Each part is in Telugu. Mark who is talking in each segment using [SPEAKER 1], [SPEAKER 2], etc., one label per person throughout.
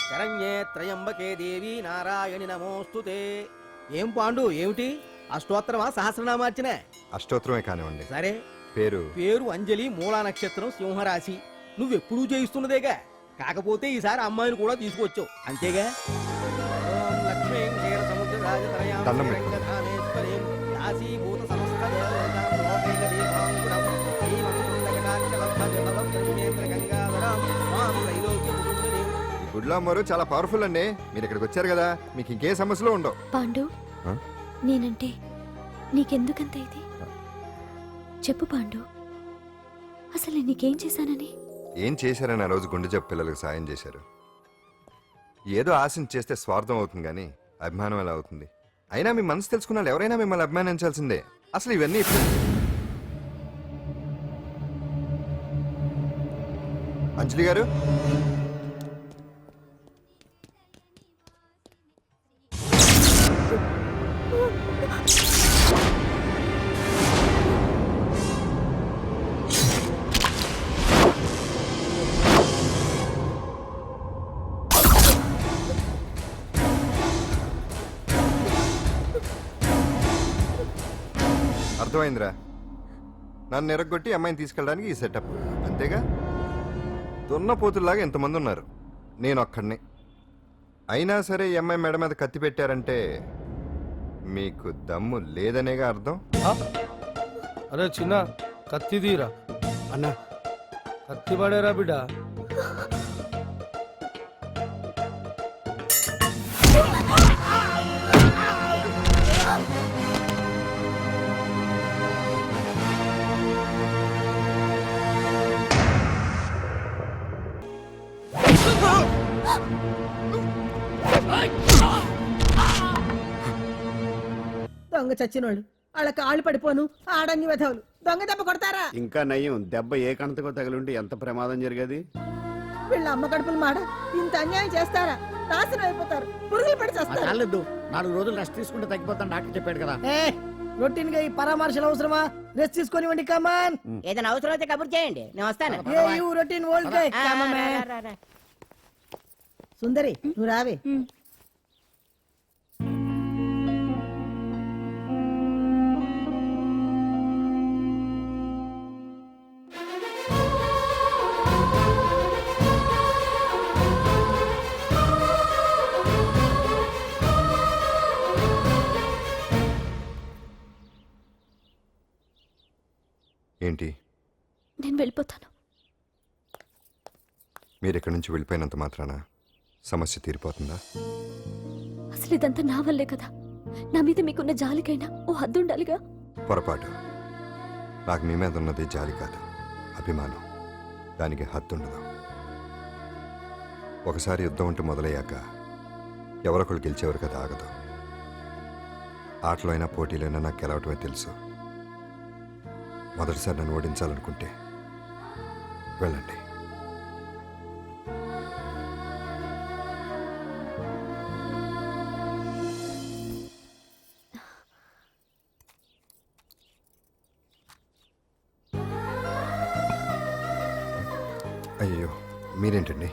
[SPEAKER 1] శరణ్యే త్రయంబకే దేవి నారాయణి నమోస్తుతే. ఏం పాండు ఏమిటి అష్టోత్తరమా సహస్రనామార్చన?
[SPEAKER 2] అష్టోత్తరమే కానివ్వండి.
[SPEAKER 1] సరే,
[SPEAKER 2] పేరు
[SPEAKER 1] పేరు అంజలి, మూలా నక్షత్రం సింహరాశి. నువ్వెప్పుడూ చేయిస్తున్నదేగా, కాకపోతే ఈసారి అమ్మాయిని కూడా తీసుకొచ్చావు అంతేగా. ఓం లక్ష్మీం క్షీర సముద్రరాజతనయాం
[SPEAKER 2] దండం
[SPEAKER 1] శ్రీరంగధామేశ్వరీం దాసీభూత సమస్త దేవతాం లోకైక దీపాంకురం శ్రీమంతుడకటాక్షలబ్ధవిభవం త్రినేత్ర గంగాధరం మాం త్రైలోక్య ముకుందిని.
[SPEAKER 2] ఈ గుడ్లో అమ్మవారు చాలా పవర్ఫుల్ అండి. మీరు ఇక్కడికి వచ్చారు కదా, మీకు ఇంకే సమస్యలు ఉండవు.
[SPEAKER 3] పాండు,
[SPEAKER 2] ఆ?
[SPEAKER 3] నేనంటే నీకెందుకంత ఇది? చెప్పు పాండు, అసలు నీకేం చేశానని?
[SPEAKER 2] ఏం చేశారని ఆ రోజు గుండె జబ్బు పిల్లలకు సాయం చేశారు. ఏదో ఆశించి చేస్తే స్వార్థం అవుతుంది కానీ అభిమానం ఎలా అవుతుంది? అయినా మీ మనసు తెలుసుకున్న వాళ్ళు ఎవరైనా మిమ్మల్ని అభిమానించాల్సిందే. అసలు ఇవన్నీ అంజలి గారు, అర్థమైందిరా. నన్ను ఎరగొట్టి అమ్మాయిని తీసుకెళ్ళడానికి ఈ సెటప్ అంతేగా. దున్నపోతుల్లాగా ఎంతమంది ఉన్నారు, నేను ఒక్కడిని. అయినా సరే ఈ అమ్మాయి మెడ మీద కత్తి పెట్టారంటే మీకు దమ్ము లేదనేగా అర్థం.
[SPEAKER 4] అరే చిన్న కత్తి తీరా
[SPEAKER 1] అన్నా.
[SPEAKER 4] కత్తి పడేరా బిడ్డ.
[SPEAKER 5] దొంగ చచ్చినోళ్ళు వాళ్ళ కాళ్ళు పడిపోను ఆడంగి వెధవులు దొంగ దెబ్బ కొడతారా?
[SPEAKER 6] ఇంకా నయ్యం, దెబ్బ ఏ కణతకో తగిలింటే ఎంత ప్రమాదం జరిగేది.
[SPEAKER 5] వీళ్ళ అమ్మ కడుపులు మాడ ఇంత అన్యాయం చేస్తారా? నాశనం అయిపోతారు, పురుగులు పడి చేస్తారు.
[SPEAKER 7] చాలేదు, 4 రోజులు రెస్ట్ తీసుకుంటే తగ్గిపోతాను డాక్టర్ చెప్పాడు కదా.
[SPEAKER 5] రొటీన్ గా ఈ పరామర్శలు అవసరమా? రెస్ట్ తీసుకొని కమాన్.
[SPEAKER 8] ఏదైనా అవసరం అయితే కబుర్ చేయండి, నేను వస్తాను.
[SPEAKER 5] Routine old guy. సుందరి నువ్వు రావే.
[SPEAKER 2] ఏంటి,
[SPEAKER 3] నేను వెళ్ళిపోతాను.
[SPEAKER 2] మీరు ఇక్కడి నుంచి వెళ్ళిపోయినంత మాత్రాన సమస్య తీరిపోతుందా?
[SPEAKER 3] అసలు ఇదంతా నా వల్లే కదా. నా మీద మీకున్న జాలికైనా ఓ హద్దు ఉండాలిగా.
[SPEAKER 2] పొరపాటు. నాకు మీ మీద ఉన్నది జాలి కాదు, అభిమానం. దానికి హద్దుండదు. ఒకసారి యుద్ధం ఉంటే మొదలయ్యాక ఎవరొకళ్ళు గెలిచేవారు కదా ఆగదు. ఆటలో అయినా పోటీలైనా నాకు గెలవటమే తెలుసు. మొదటిసారి నన్ను ఓడించాలనుకుంటే వెళ్ళండి. అయ్యో మీరేంటండి?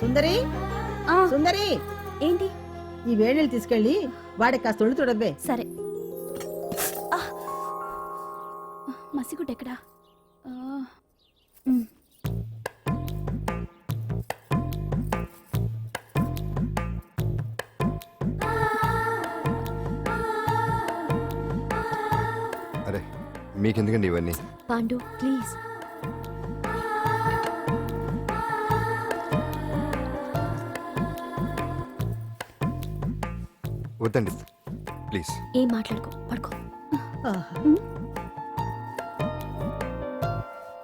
[SPEAKER 5] సుందరి సుందరి,
[SPEAKER 3] ఏంటి?
[SPEAKER 5] ఈ వేణీళ్ళు తీసుకెళ్ళి వాడికి కాస్త ఒళ్ళు చూడవే.
[SPEAKER 3] సరే. మసిగుడ్డ ఎక్కడా?
[SPEAKER 2] అరే మీకెందుకండి ఇవన్నీ?
[SPEAKER 3] పాండు ప్లీజ్.
[SPEAKER 2] వద్దండి ప్లీజ్.
[SPEAKER 3] ఏం మాట్లాడుకో, పడుకో.
[SPEAKER 5] ఆహా.